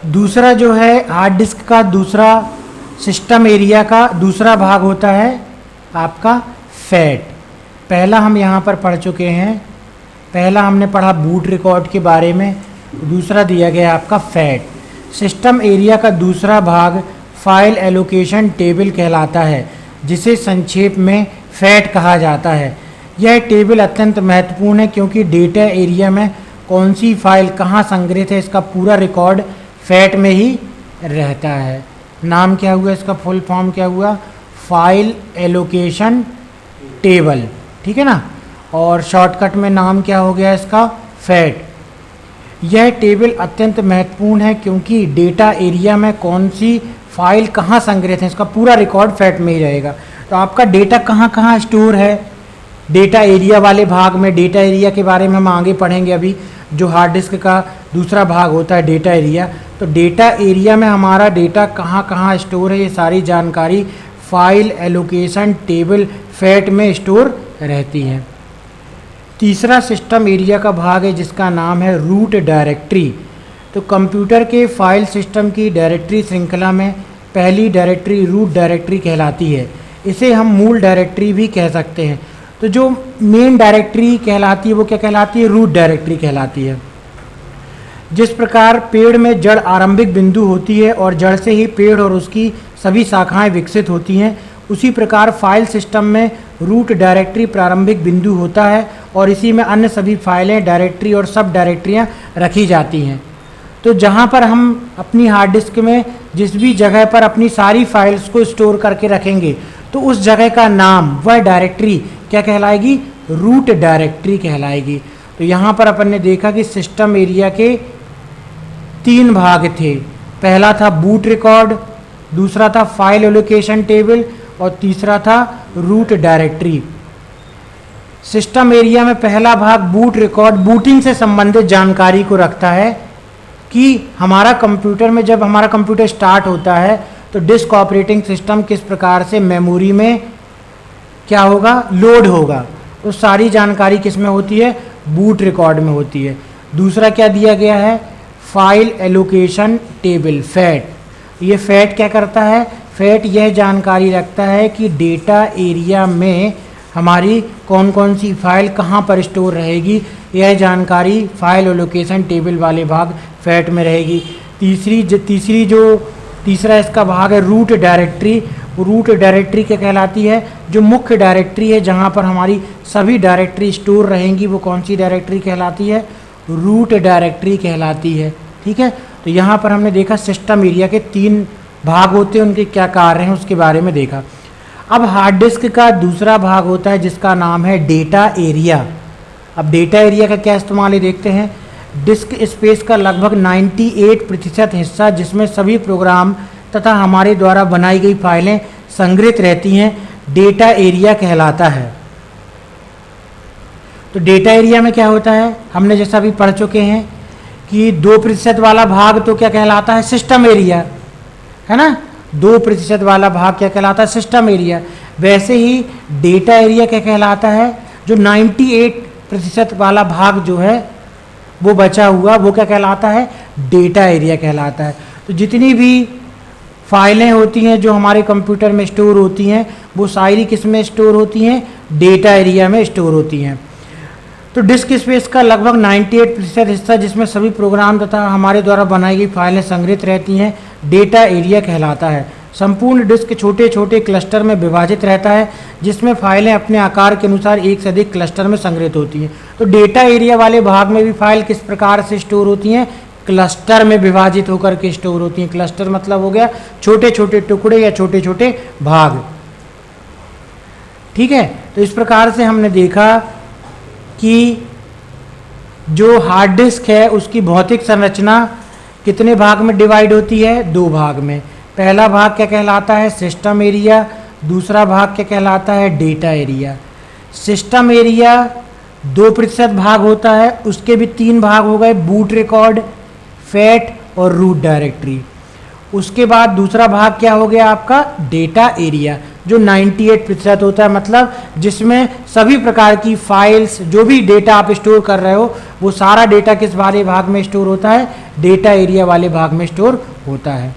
दूसरा जो है हार्ड डिस्क का दूसरा सिस्टम एरिया का दूसरा भाग होता है आपका फैट। पहला हम यहाँ पर पढ़ चुके हैं, पहला हमने पढ़ा बूट रिकॉर्ड के बारे में, दूसरा दिया गया आपका फैट। सिस्टम एरिया का दूसरा भाग फाइल एलोकेशन टेबल कहलाता है, जिसे संक्षेप में फैट कहा जाता है। यह टेबल अत्यंत महत्वपूर्ण है क्योंकि डेटा एरिया में कौन सी फाइल कहाँ संग्रहित है इसका पूरा रिकॉर्ड फैट में ही रहता है। नाम क्या हुआ इसका, फुल फॉर्म क्या हुआ, फाइल एलोकेशन टेबल, ठीक है ना। और शॉर्टकट में नाम क्या हो गया इसका, फैट। यह टेबल अत्यंत महत्वपूर्ण है क्योंकि डेटा एरिया में कौन सी फाइल कहाँ संग्रहित है इसका पूरा रिकॉर्ड फैट में ही रहेगा। तो आपका डेटा कहाँ कहाँ स्टोर है, डेटा एरिया वाले भाग में। डेटा एरिया के बारे में हम आगे पढ़ेंगे अभी, जो हार्ड डिस्क का दूसरा भाग होता है डेटा एरिया। तो डेटा एरिया में हमारा डेटा कहाँ कहाँ स्टोर है, ये सारी जानकारी फाइल एलोकेशन टेबल फैट में स्टोर रहती है। तीसरा सिस्टम एरिया का भाग है जिसका नाम है रूट डायरेक्टरी। तो कंप्यूटर के फाइल सिस्टम की डायरेक्टरी श्रृंखला में पहली डायरेक्टरी रूट डायरेक्टरी कहलाती है। इसे हम मूल डायरेक्टरी भी कह सकते हैं। तो जो मेन डायरेक्टरी कहलाती है वो क्या कहलाती है, रूट डायरेक्टरी कहलाती है। जिस प्रकार पेड़ में जड़ आरंभिक बिंदु होती है और जड़ से ही पेड़ और उसकी सभी शाखाएं विकसित होती हैं, उसी प्रकार फाइल सिस्टम में रूट डायरेक्टरी प्रारंभिक बिंदु होता है और इसी में अन्य सभी फाइलें, डायरेक्टरी और सब डायरेक्टरियां रखी जाती हैं। तो जहाँ पर हम अपनी हार्ड डिस्क में जिस भी जगह पर अपनी सारी फाइल्स को स्टोर करके रखेंगे तो उस जगह का नाम, वह डायरेक्टरी क्या कहलाएगी, रूट डायरेक्टरी कहलाएगी। तो यहाँ पर अपन ने देखा कि सिस्टम एरिया के 3 भाग थे। पहला था बूट रिकॉर्ड, दूसरा था फाइल एलोकेशन टेबल और तीसरा था रूट डायरेक्टरी। सिस्टम एरिया में पहला भाग बूट रिकॉर्ड बूटिंग से संबंधित जानकारी को रखता है कि हमारा कंप्यूटर में जब हमारा कंप्यूटर स्टार्ट होता है तो डिस्क ऑपरेटिंग सिस्टम किस प्रकार से मेमोरी में क्या होगा, लोड होगा। तो सारी जानकारी किस में होती है, बूट रिकॉर्ड में होती है। दूसरा क्या दिया गया है, फाइल एलोकेशन टेबल फैट। ये फैट क्या करता है, फैट यह जानकारी रखता है कि डेटा एरिया में हमारी कौन कौन सी फाइल कहाँ पर स्टोर रहेगी। यह जानकारी फाइल एलोकेशन टेबल वाले भाग फैट में रहेगी। तीसरा इसका भाग है रूट डायरेक्टरी। रूट डायरेक्टरी क्या कहलाती है, जो मुख्य डायरेक्टरी है जहाँ पर हमारी सभी डायरेक्टरी स्टोर रहेंगी, वो कौन सी डायरेक्टरी कहलाती है, रूट डायरेक्टरी कहलाती है। ठीक है, तो यहाँ पर हमने देखा सिस्टम एरिया के 3 भाग होते हैं, उनके क्या कार्य हैं उसके बारे में देखा। अब हार्ड डिस्क का दूसरा भाग होता है जिसका नाम है डेटा एरिया। अब डेटा एरिया का क्या इस्तेमाल है देखते हैं। डिस्क स्पेस का लगभग 98% हिस्सा जिसमें सभी प्रोग्राम तथा हमारे द्वारा बनाई गई फाइलें संग्रहित रहती हैं, डेटा एरिया कहलाता है। तो डेटा एरिया में क्या होता है, हमने जैसा भी पढ़ चुके हैं कि 2% वाला भाग तो क्या कहलाता है, सिस्टम एरिया, है ना। 2% वाला भाग क्या कहलाता है, सिस्टम एरिया। वैसे ही डेटा एरिया क्या कहलाता है, जो 98% वाला भाग जो है वो बचा हुआ, वो क्या कहलाता है, डेटा एरिया कहलाता है। तो जितनी भी फाइलें होती हैं जो हमारे कंप्यूटर में स्टोर होती हैं, वो सारी किस में स्टोर होती हैं, डेटा एरिया में स्टोर होती हैं। तो डिस्क स्पेस का लगभग 98% हिस्सा जिसमें सभी प्रोग्राम तथा हमारे द्वारा बनाई गई फाइलें संग्रहित रहती हैं, डेटा एरिया कहलाता है। संपूर्ण डिस्क छोटे छोटे क्लस्टर में विभाजित रहता है जिसमें फाइलें अपने आकार के अनुसार एक से अधिक क्लस्टर में संग्रहित होती हैं। तो डेटा एरिया वाले भाग में भी फाइल किस प्रकार से स्टोर होती हैं, क्लस्टर में विभाजित होकर के स्टोर होती हैं। क्लस्टर मतलब हो गया छोटे छोटे टुकड़े या छोटे छोटे भाग। ठीक है, तो इस प्रकार से हमने देखा कि जो हार्ड डिस्क है उसकी भौतिक संरचना कितने भाग में डिवाइड होती है, 2 भाग में। पहला भाग क्या कहलाता है, सिस्टम एरिया। दूसरा भाग क्या कहलाता है, डेटा एरिया। सिस्टम एरिया 2% भाग होता है, उसके भी 3 भाग हो गए, बूट रिकॉर्ड, फैट और रूट डायरेक्टरी। उसके बाद दूसरा भाग क्या हो गया आपका, डेटा एरिया, जो 98% होता है, मतलब जिसमें सभी प्रकार की फाइल्स, जो भी डेटा आप स्टोर कर रहे हो वो सारा डेटा किस वाले भाग में स्टोर होता है, डेटा एरिया वाले भाग में स्टोर होता है।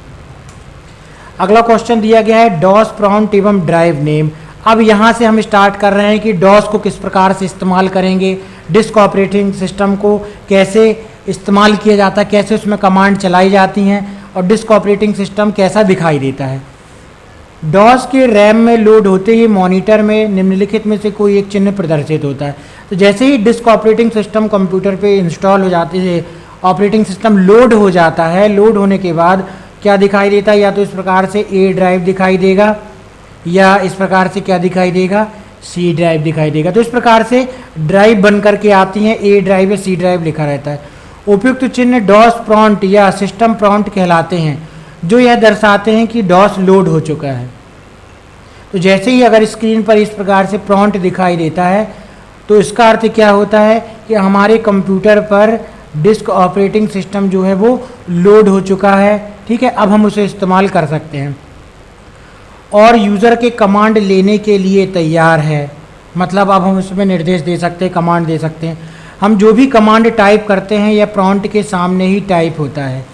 अगला क्वेश्चन दिया गया है डॉस प्रॉम्प्ट एवं ड्राइव नेम। अब यहाँ से हम स्टार्ट कर रहे हैं कि डॉस को किस प्रकार से इस्तेमाल करेंगे, डिस्क ऑपरेटिंग सिस्टम को कैसे इस्तेमाल किया जाता है, कैसे उसमें कमांड चलाई जाती हैं और डिस्क ऑपरेटिंग सिस्टम कैसा दिखाई देता है। डॉस के रैम में लोड होते ही मॉनिटर में निम्नलिखित में से कोई एक चिन्ह प्रदर्शित होता है। तो जैसे ही डिस्क ऑपरेटिंग सिस्टम कंप्यूटर पे इंस्टॉल हो जाती है, ऑपरेटिंग सिस्टम लोड हो जाता है, लोड होने के बाद क्या दिखाई देता है, या तो इस प्रकार से ए ड्राइव दिखाई देगा या इस प्रकार से क्या दिखाई देगा, सी ड्राइव दिखाई देगा। तो इस प्रकार से ड्राइव बन करके आती हैं, ए ड्राइव या सी ड्राइव लिखा रहता है। उपयुक्त चिन्ह डॉस प्रॉम्प्ट या सिस्टम प्रॉम्प्ट कहलाते हैं, जो यह दर्शाते हैं कि डॉस लोड हो चुका है। तो जैसे ही अगर स्क्रीन पर इस प्रकार से प्रॉम्प्ट दिखाई देता है तो इसका अर्थ क्या होता है कि हमारे कंप्यूटर पर डिस्क ऑपरेटिंग सिस्टम जो है वो लोड हो चुका है। ठीक है, अब हम उसे इस्तेमाल कर सकते हैं और यूज़र के कमांड लेने के लिए तैयार है। मतलब अब हम उसमें निर्देश दे सकते हैं, कमांड दे सकते हैं। हम जो भी कमांड टाइप करते हैं यह प्रॉम्प्ट के सामने ही टाइप होता है।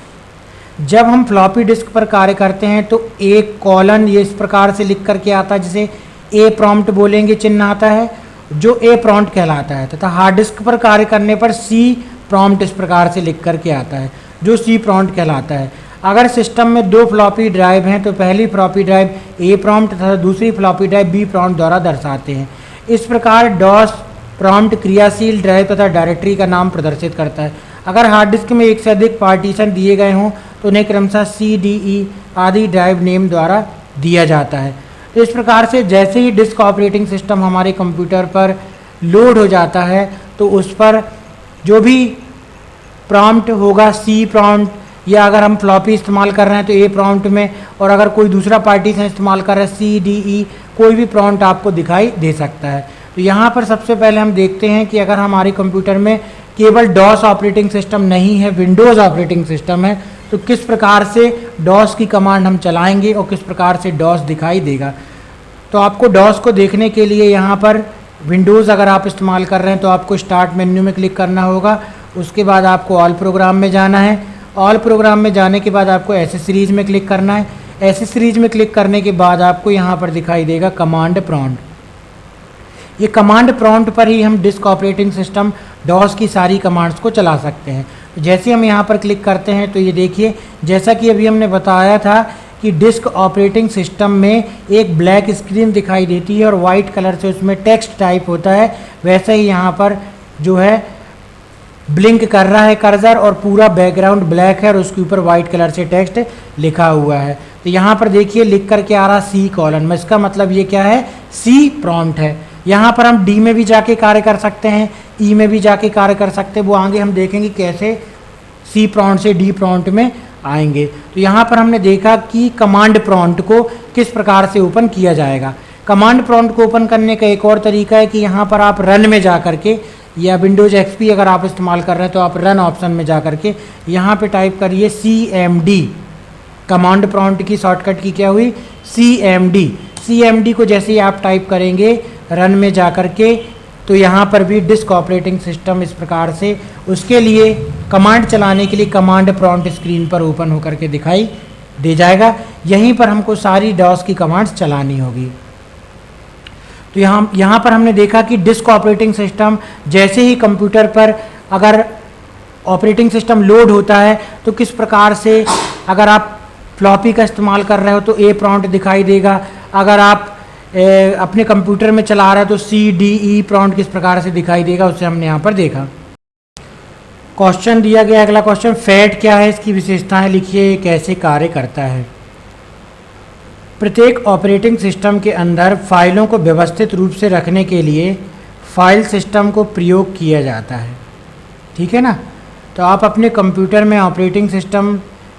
जब हम फ्लॉपी डिस्क पर कार्य करते हैं तो एक कॉलन ये इस प्रकार से लिख करके आता है, जिसे ए प्रॉम्प्ट बोलेंगे, चिन्ह आता है जो ए प्रॉम्प्ट कहलाता है, तथा हार्ड डिस्क पर कार्य करने पर सी प्रॉम्प्ट इस प्रकार से लिख करके आता है, जो सी प्रॉम्प्ट कहलाता है। अगर सिस्टम में दो फ्लॉपी ड्राइव हैं तो पहली फ्लॉपी ड्राइव ए प्रॉम्प्ट तथा दूसरी फ्लॉपी ड्राइव बी प्रॉम्प्ट द्वारा दर्शाते हैं। इस प्रकार डॉस प्रॉम्प्ट क्रियाशील ड्राइव तथा डायरेक्टरी का नाम प्रदर्शित करता है। अगर हार्ड डिस्क में एक से अधिक पार्टीशन दिए गए हों तो उन्हें क्रमशः सी, डी, ई आदि ड्राइव नेम द्वारा दिया जाता है। तो इस प्रकार से जैसे ही डिस्क ऑपरेटिंग सिस्टम हमारे कंप्यूटर पर लोड हो जाता है तो उस पर जो भी प्रॉम्प्ट होगा, सी प्रॉम्प्ट, या अगर हम फ्लॉपी इस्तेमाल कर रहे हैं तो ए प्रॉम्प्ट में, और अगर कोई दूसरा पार्टीशन इस्तेमाल कर रहे हैं सी, डी, ई, कोई भी प्रॉम्प्ट आपको दिखाई दे सकता है। तो यहाँ पर सबसे पहले हम देखते हैं कि अगर हमारे कंप्यूटर में केवल डॉस ऑपरेटिंग सिस्टम नहीं है, विंडोज़ ऑपरेटिंग सिस्टम है, तो किस प्रकार से डॉस की कमांड हम चलाएंगे और किस प्रकार से डॉस दिखाई देगा। तो आपको डॉस को देखने के लिए यहाँ पर विंडोज़ अगर आप इस्तेमाल कर रहे हैं तो आपको स्टार्ट मेन्यू में क्लिक करना होगा। उसके बाद आपको ऑल प्रोग्राम में जाना है। ऑल प्रोग्राम में जाने के बाद आपको एसेसरीज में क्लिक करना है। एसेसरीज में क्लिक करने के बाद आपको यहाँ पर दिखाई देगा कमांड प्रॉम्प्ट। ये कमांड प्रॉम्प्ट पर ही हम डिस्क ऑपरेटिंग सिस्टम डॉस की सारी कमांड्स को चला सकते हैं। जैसे हम यहाँ पर क्लिक करते हैं तो ये देखिए, जैसा कि अभी हमने बताया था कि डिस्क ऑपरेटिंग सिस्टम में एक ब्लैक स्क्रीन दिखाई देती है और वाइट कलर से उसमें टेक्स्ट टाइप होता है, वैसे ही यहाँ पर जो है ब्लिंक कर रहा है कर्सर और पूरा बैकग्राउंड ब्लैक है और उसके ऊपर वाइट कलर से टेक्स्ट लिखा हुआ है। तो यहाँ पर देखिए लिख कर के आ रहा सी कॉलन में, इसका मतलब ये क्या है, सी प्रॉम्प्ट है। यहाँ पर हम डी में भी जाके कार्य कर सकते हैं, ई में भी जाके कार्य कर सकते हैं, वो आगे हम देखेंगे कैसे सी प्रॉम्प्ट से डी प्रॉम्प्ट में आएंगे। तो यहाँ पर हमने देखा कि कमांड प्रॉम्प्ट को किस प्रकार से ओपन किया जाएगा। कमांड प्रॉम्प्ट को ओपन करने का एक और तरीका है कि यहाँ पर आप रन में जा करके, या विंडोज एक्सपी अगर आप इस्तेमाल कर रहे हैं तो आप रन ऑप्शन में जा करके यहाँ पे टाइप करिए CMD। कमांड प्रॉम्प्ट की शॉर्टकट की क्या हुई, CMD। CMD को जैसे ही आप टाइप करेंगे रन में जा करके तो यहाँ पर भी डिस्क ऑपरेटिंग सिस्टम इस प्रकार से उसके लिए कमांड चलाने के लिए कमांड प्रॉम्प्ट स्क्रीन पर ओपन होकर के दिखाई दे जाएगा। यहीं पर हमको सारी डॉस की कमांड्स चलानी होगी। तो यहाँ पर हमने देखा कि डिस्क ऑपरेटिंग सिस्टम जैसे ही कंप्यूटर पर अगर ऑपरेटिंग सिस्टम लोड होता है तो किस प्रकार से, अगर आप फ्लॉपी का इस्तेमाल कर रहे हो तो ए प्रॉम्प्ट दिखाई देगा, अगर आप अपने कंप्यूटर में चला रहे हो तो सी, डी, ई प्रॉम्प्ट किस प्रकार से दिखाई देगा, उससे हमने यहाँ पर देखा। क्वेश्चन दिया गया अगला क्वेश्चन, फैट क्या है, इसकी विशेषताएं लिखिए, कैसे कार्य करता है। प्रत्येक ऑपरेटिंग सिस्टम के अंदर फाइलों को व्यवस्थित रूप से रखने के लिए फाइल सिस्टम को प्रयोग किया जाता है। ठीक है ना। तो आप अपने कंप्यूटर में ऑपरेटिंग सिस्टम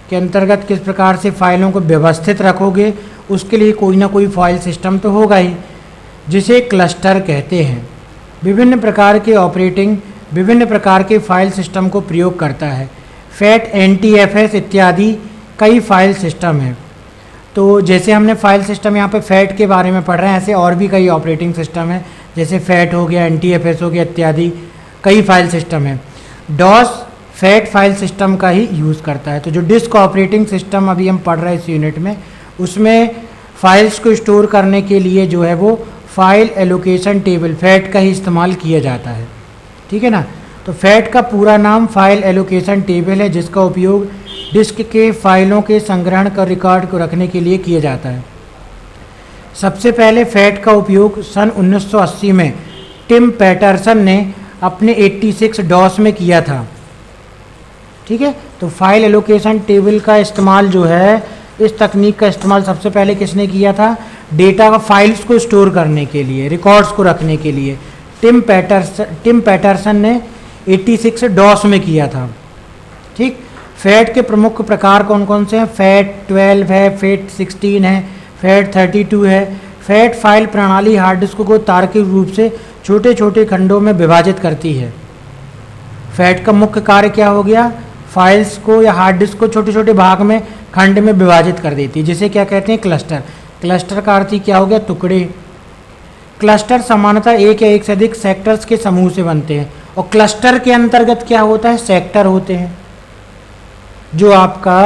के अंतर्गत किस प्रकार से फाइलों को व्यवस्थित रखोगे, उसके लिए कोई ना कोई फाइल सिस्टम तो होगा ही, जिसे क्लस्टर कहते हैं। विभिन्न प्रकार के फाइल सिस्टम को प्रयोग करता है। फैट, NTFS इत्यादि कई फाइल सिस्टम हैं। तो जैसे हमने फाइल सिस्टम यहाँ पे फैट के बारे में पढ़ रहे हैं, ऐसे और भी कई ऑपरेटिंग सिस्टम है, जैसे फैट हो गया, NTFS हो गया इत्यादि, कई फाइल सिस्टम है। डॉस फैट फाइल सिस्टम का ही यूज़ करता है। तो जो डिस्क ऑपरेटिंग सिस्टम अभी हम पढ़ रहे हैं इस यूनिट में, उसमें फाइल्स को स्टोर करने के लिए जो है वो फाइल एलोकेशन टेबल फैट का ही इस्तेमाल किया जाता है। ठीक है ना। तो फैट का पूरा नाम फाइल एलोकेशन टेबल है, जिसका उपयोग डिस्क के फाइलों के संग्रहण कर रिकॉर्ड को रखने के लिए किया जाता है। सबसे पहले फैट का उपयोग सन 1980 में टिम पैटरसन ने अपने 86 डॉस में किया था। ठीक है। तो फाइल एलोकेशन टेबल का इस्तेमाल जो है, इस तकनीक का इस्तेमाल सबसे पहले किसने किया था? डेटा का फाइल्स को स्टोर करने के लिए, रिकॉर्ड्स को रखने के लिए टिम पैटरसन ने 86 डॉस में किया था। ठीक। फैट के प्रमुख प्रकार कौन कौन से हैं? फैट 12 है, फैट 16 है, फैट 32 है। फैट फाइल प्रणाली हार्ड डिस्क को तार्किक रूप से छोटे छोटे खंडों में विभाजित करती है। फैट का मुख्य कार्य क्या हो गया? फाइल्स को या हार्ड डिस्क को छोटे छोटे भाग में, खंड में विभाजित कर देती है, जिसे क्या कहते हैं? क्लस्टर। क्लस्टर का अर्थ ही क्या हो गया? टुकड़े। क्लस्टर सामान्यतः एक या एक से अधिक सेक्टर्स के समूह से बनते हैं, और क्लस्टर के अंतर्गत क्या होता है? सेक्टर होते हैं। जो आपका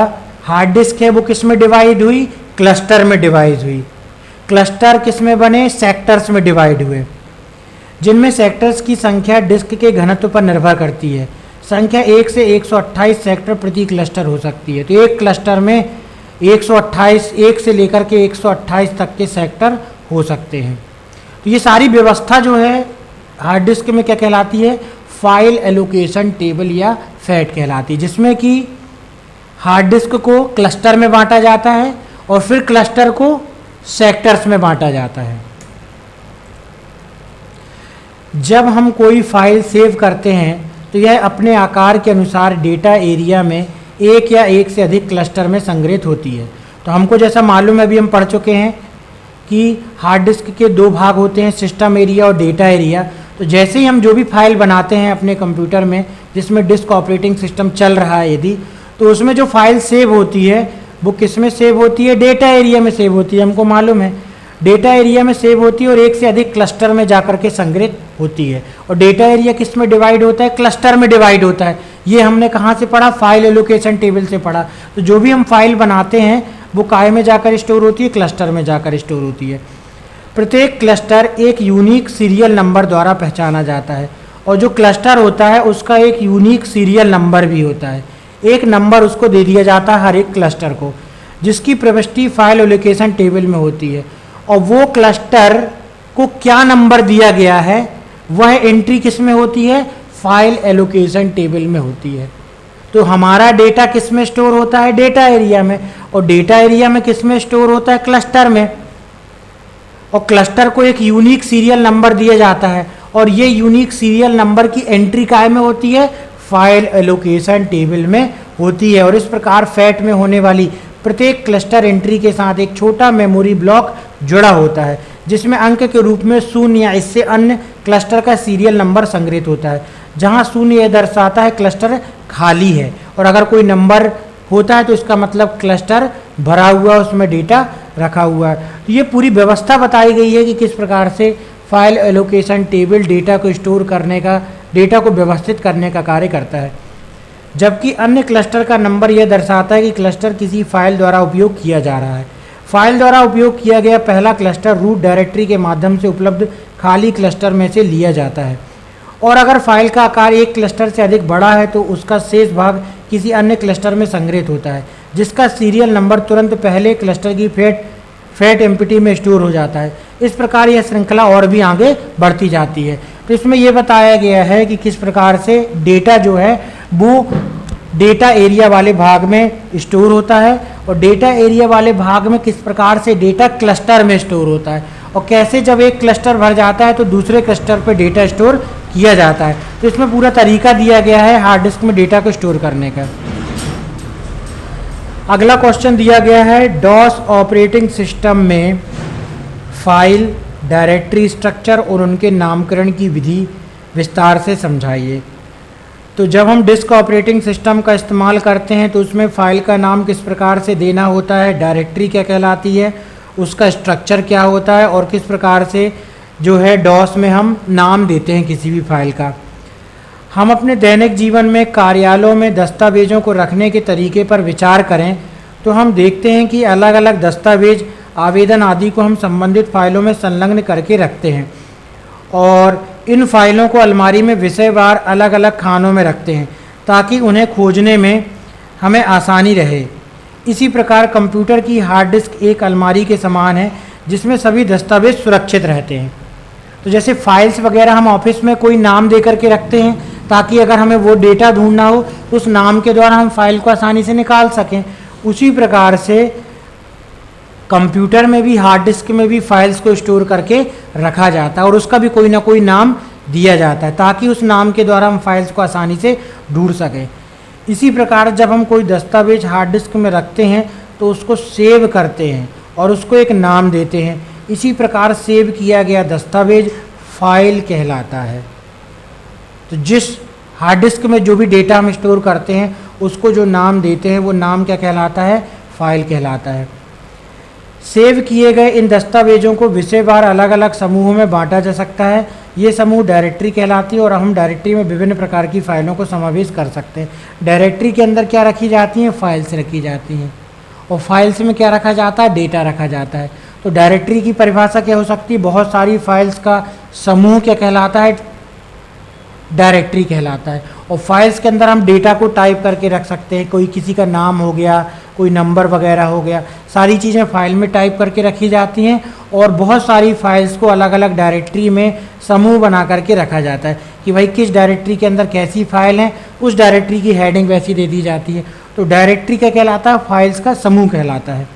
हार्ड डिस्क है वो किस में डिवाइड हुई? क्लस्टर में डिवाइड हुई। क्लस्टर किस में बने? सेक्टर्स में डिवाइड हुए, जिनमें सेक्टर्स की संख्या डिस्क के घनत्व पर निर्भर करती है। संख्या 1 से 128 सेक्टर प्रति क्लस्टर हो सकती है। तो एक क्लस्टर में 128, 1 से लेकर के 128 तक के सेक्टर हो सकते हैं। तो ये सारी व्यवस्था जो है हार्ड डिस्क में क्या कहलाती है? फाइल एलोकेशन टेबल या फैट कहलाती है, जिसमें कि हार्ड डिस्क को क्लस्टर में बांटा जाता है और फिर क्लस्टर को सेक्टर्स में बांटा जाता है। जब हम कोई फाइल सेव करते हैं तो यह अपने आकार के अनुसार डेटा एरिया में एक या एक से अधिक क्लस्टर में संग्रहित होती है। तो हमको जैसा मालूम है, अभी हम पढ़ चुके हैं कि हार्ड डिस्क के 2 भाग होते हैं, सिस्टम एरिया और डेटा एरिया। तो जैसे ही हम जो भी फाइल बनाते हैं अपने कंप्यूटर में, जिसमें डिस्क ऑपरेटिंग सिस्टम चल रहा है यदि, तो उसमें जो फाइल सेव होती है वो किस में सेव होती है? डेटा एरिया में सेव होती है। हमको मालूम है डेटा एरिया में सेव होती है और एक से अधिक क्लस्टर में जाकर के संग्रहित होती है। और डेटा एरिया किस में डिवाइड होता है? क्लस्टर में डिवाइड होता है। ये हमने कहाँ से पढ़ा? फाइल एलोकेशन टेबल से पढ़ा। तो जो भी हम फाइल बनाते हैं वो काय में जाकर स्टोर होती है? क्लस्टर में जाकर स्टोर होती है। प्रत्येक क्लस्टर एक यूनिक सीरियल नंबर द्वारा पहचाना जाता है, और जो क्लस्टर होता है उसका एक यूनिक सीरियल नंबर भी होता है। एक नंबर उसको दे दिया जाता है हर एक क्लस्टर को, जिसकी प्रविष्टि फाइल एलोकेशन टेबल में होती है। और वो क्लस्टर को क्या नंबर दिया गया है वह एंट्री किस में होती है? फाइल एलोकेशन टेबल में होती है। तो हमारा डेटा किस में स्टोर होता है? डेटा एरिया में। और डेटा एरिया में किस में स्टोर होता है? क्लस्टर में। और क्लस्टर को एक यूनिक सीरियल नंबर दिया जाता है, और ये यूनिक सीरियल नंबर की एंट्री काय में होती है? फाइल एलोकेशन टेबल में होती है। और इस प्रकार फैट में होने वाली प्रत्येक क्लस्टर एंट्री के साथ एक छोटा मेमोरी ब्लॉक जुड़ा होता है, जिसमें अंक के रूप में 0 या इससे अन्य क्लस्टर का सीरियल नंबर संग्रहित होता है। जहां 0 यह दर्शाता है क्लस्टर खाली है, और अगर कोई नंबर होता है तो इसका मतलब क्लस्टर भरा हुआ, उसमें डेटा रखा हुआ है। तो ये पूरी व्यवस्था बताई गई है कि किस प्रकार से फाइल एलोकेशन टेबल डेटा को स्टोर करने का, डेटा को व्यवस्थित करने का कार्य करता है। जबकि अन्य क्लस्टर का नंबर यह दर्शाता है कि क्लस्टर किसी फाइल द्वारा उपयोग किया जा रहा है। फाइल द्वारा उपयोग किया गया पहला क्लस्टर रूट डायरेक्टरी के माध्यम से उपलब्ध खाली क्लस्टर में से लिया जाता है, और अगर फाइल का आकार एक क्लस्टर से अधिक बड़ा है तो उसका शेष भाग किसी अन्य क्लस्टर में संग्रहित होता है, जिसका सीरियल नंबर तुरंत पहले क्लस्टर की फैट एम्प्टी में स्टोर हो जाता है। इस प्रकार यह श्रृंखला और भी आगे बढ़ती जाती है। तो इसमें यह बताया गया है कि किस प्रकार से डेटा जो है वो डेटा एरिया वाले भाग में स्टोर होता है, और डेटा एरिया वाले भाग में किस प्रकार से डेटा क्लस्टर में स्टोर होता है, और कैसे जब एक क्लस्टर भर जाता है तो दूसरे क्लस्टर पर डेटा स्टोर किया जाता है। तो इसमें पूरा तरीका दिया गया है हार्ड डिस्क में डेटा को स्टोर करने का। अगला क्वेश्चन दिया गया है, डॉस ऑपरेटिंग सिस्टम में फाइल डायरेक्टरी स्ट्रक्चर और उनके नामकरण की विधि विस्तार से समझाइए। तो जब हम डिस्क ऑपरेटिंग सिस्टम का इस्तेमाल करते हैं तो उसमें फ़ाइल का नाम किस प्रकार से देना होता है, डायरेक्टरी क्या कहलाती है, उसका स्ट्रक्चर क्या होता है और किस प्रकार से जो है डॉस में हम नाम देते हैं किसी भी फाइल का। हम अपने दैनिक जीवन में कार्यालयों में दस्तावेज़ों को रखने के तरीके पर विचार करें तो हम देखते हैं कि अलग अलग दस्तावेज, आवेदन आदि को हम संबंधित फाइलों में संलग्न करके रखते हैं और इन फाइलों को अलमारी में विषयवार अलग अलग खानों में रखते हैं ताकि उन्हें खोजने में हमें आसानी रहे। इसी प्रकार कंप्यूटर की हार्ड डिस्क एक अलमारी के समान है जिसमें सभी दस्तावेज सुरक्षित रहते हैं। तो जैसे फाइल्स वगैरह हम ऑफिस में कोई नाम दे करके रखते हैं ताकि अगर हमें वो डेटा ढूंढना हो तो उस नाम के द्वारा हम फाइल को आसानी से निकाल सकें, उसी प्रकार से कंप्यूटर में भी, हार्ड डिस्क में भी फाइल्स को स्टोर करके रखा जाता है और उसका भी कोई ना कोई नाम दिया जाता है ताकि उस नाम के द्वारा हम फाइल्स को आसानी से ढूंढ सकें। इसी प्रकार जब हम कोई दस्तावेज हार्ड डिस्क में रखते हैं तो उसको सेव करते हैं और उसको एक नाम देते हैं। इसी प्रकार सेव किया गया दस्तावेज फाइल कहलाता है। तो जिस हार्ड डिस्क में जो भी डेटा हम स्टोर करते हैं उसको जो नाम देते हैं वो नाम क्या कहलाता है, फाइल कहलाता है। सेव किए गए इन दस्तावेजों को विषयवार अलग अलग समूहों में बांटा जा सकता है। ये समूह डायरेक्टरी कहलाती है और हम डायरेक्टरी में विभिन्न प्रकार की फाइलों को समावेश कर सकते हैं। डायरेक्टरी के अंदर क्या रखी जाती हैं, फाइल्स रखी जाती हैं और फाइल्स में क्या रखा जाता है, डेटा रखा जाता है। तो डायरेक्टरी की परिभाषा क्या हो सकती है, बहुत सारी फाइल्स का समूह क्या कहलाता है, डायरेक्टरी कहलाता है। और फाइल्स के अंदर हम डेटा को टाइप करके रख सकते हैं, कोई किसी का नाम हो गया, कोई नंबर वगैरह हो गया, सारी चीज़ें फाइल में टाइप करके रखी जाती हैं और बहुत सारी फाइल्स को अलग अलग डायरेक्टरी में समूह बना करके रखा जाता है कि भाई किस डायरेक्टरी के अंदर कैसी फाइल है, उस डायरेक्टरी की हेडिंग वैसी दे दी जाती है। तो डायरेक्टरी क्या कहलाता है, फाइल्स का समूह कहलाता है।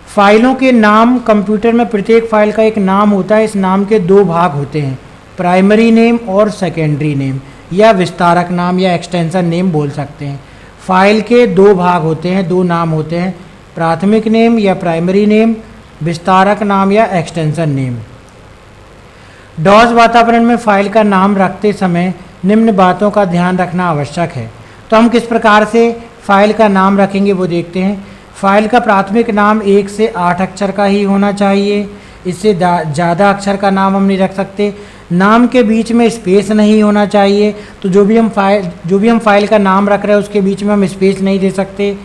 फाइलों के नाम, कंप्यूटर में प्रत्येक फाइल का एक नाम होता है। इस नाम के दो भाग होते हैं, प्राइमरी नेम और सेकेंडरी नेम, या विस्तारक नाम या एक्सटेंशन नेम बोल सकते हैं। फाइल के दो भाग होते हैं, दो नाम होते हैं, प्राथमिक नेम या प्राइमरी नेम, विस्तारक नाम या एक्सटेंशन नेम। डॉस वातावरण में फाइल का नाम रखते समय निम्न बातों का ध्यान रखना आवश्यक है। तो हम किस प्रकार से फाइल का नाम रखेंगे वो देखते हैं। फाइल का प्राथमिक नाम 1 से 8 अक्षर का ही होना चाहिए, इससे ज़्यादा अक्षर का नाम हम नहीं रख सकते। नाम के बीच में स्पेस नहीं होना चाहिए, तो जो भी हम फाइल का नाम रख रहे हैं उसके बीच में हम स्पेस नहीं दे सकते।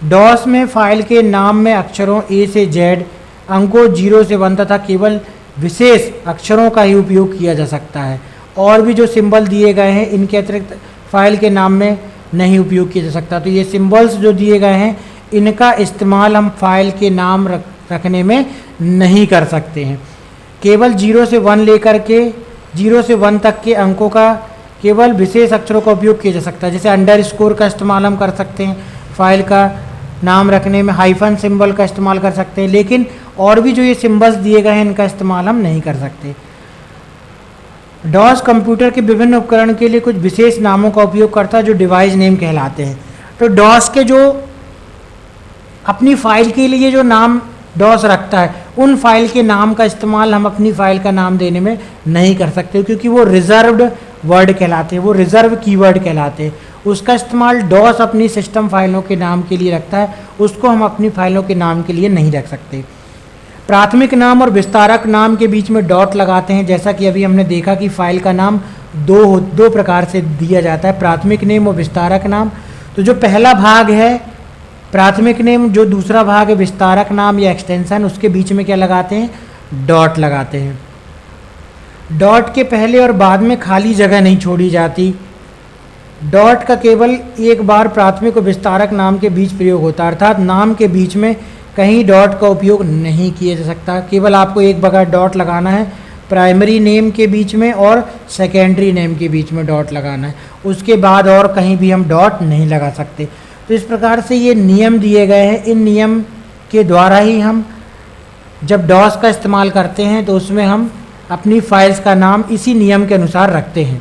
डॉस में फाइल के नाम में अक्षरों A से Z, अंकों 0 से 1 तथा केवल विशेष अक्षरों का ही उपयोग किया जा सकता है। और भी जो सिंबल दिए गए हैं इनके अतिरिक्त फाइल के नाम में नहीं उपयोग किया जा सकता। तो ये सिंबल्स जो दिए गए हैं इनका इस्तेमाल हम फाइल के नाम रखने में नहीं कर सकते हैं। केवल 0 से 1 लेकर के 0 से 1 तक के अंकों का केवल विशेष अक्षरों का उपयोग किया जा सकता है। जैसे अंडरस्कोर का इस्तेमाल हम कर सकते हैं, फाइल का नाम रखने में हाइफन सिंबल का इस्तेमाल कर सकते हैं, लेकिन और भी जो ये सिंबल्स दिए गए हैं इनका इस्तेमाल हम नहीं कर सकते। डॉस कंप्यूटर के विभिन्न उपकरण के लिए कुछ विशेष नामों का उपयोग करता है जो डिवाइस नेम कहलाते हैं। तो डॉस के जो अपनी फाइल के लिए जो नाम डॉस रखता है उन फाइल के नाम का इस्तेमाल हम अपनी फाइल का नाम देने में नहीं कर सकते, क्योंकि वो रिजर्व्ड वर्ड कहलाते हैं, वो रिजर्व कीवर्ड कहलाते हैं। उसका इस्तेमाल डॉस अपनी सिस्टम फाइलों के नाम के लिए रखता है, उसको हम अपनी फाइलों के नाम के लिए नहीं रख सकते। प्राथमिक नाम और विस्तारक नाम के बीच में डॉट लगाते हैं, जैसा कि अभी हमने देखा कि फाइल का नाम दो प्रकार से दिया जाता है, प्राथमिक नेम और विस्तारक नाम। तो जो पहला भाग है प्राथमिक नेम, जो दूसरा भाग है विस्तारक नाम या एक्सटेंशन, उसके बीच में क्या लगाते हैं, डॉट लगाते हैं। डॉट के पहले और बाद में खाली जगह नहीं छोड़ी जाती। डॉट का केवल एक बार प्राथमिक और विस्तारक नाम के बीच प्रयोग होता है, अर्थात नाम के बीच में कहीं डॉट का उपयोग नहीं किया जा सकता। केवल आपको एक बगैर डॉट लगाना है, प्राइमरी नेम के बीच में और सेकेंडरी नेम के बीच में डॉट लगाना है, उसके बाद और कहीं भी हम डॉट नहीं लगा सकते। तो इस प्रकार से ये नियम दिए गए हैं, इन नियम के द्वारा ही हम जब डॉस का इस्तेमाल करते हैं तो उसमें हम अपनी फाइल्स का नाम इसी नियम के अनुसार रखते हैं।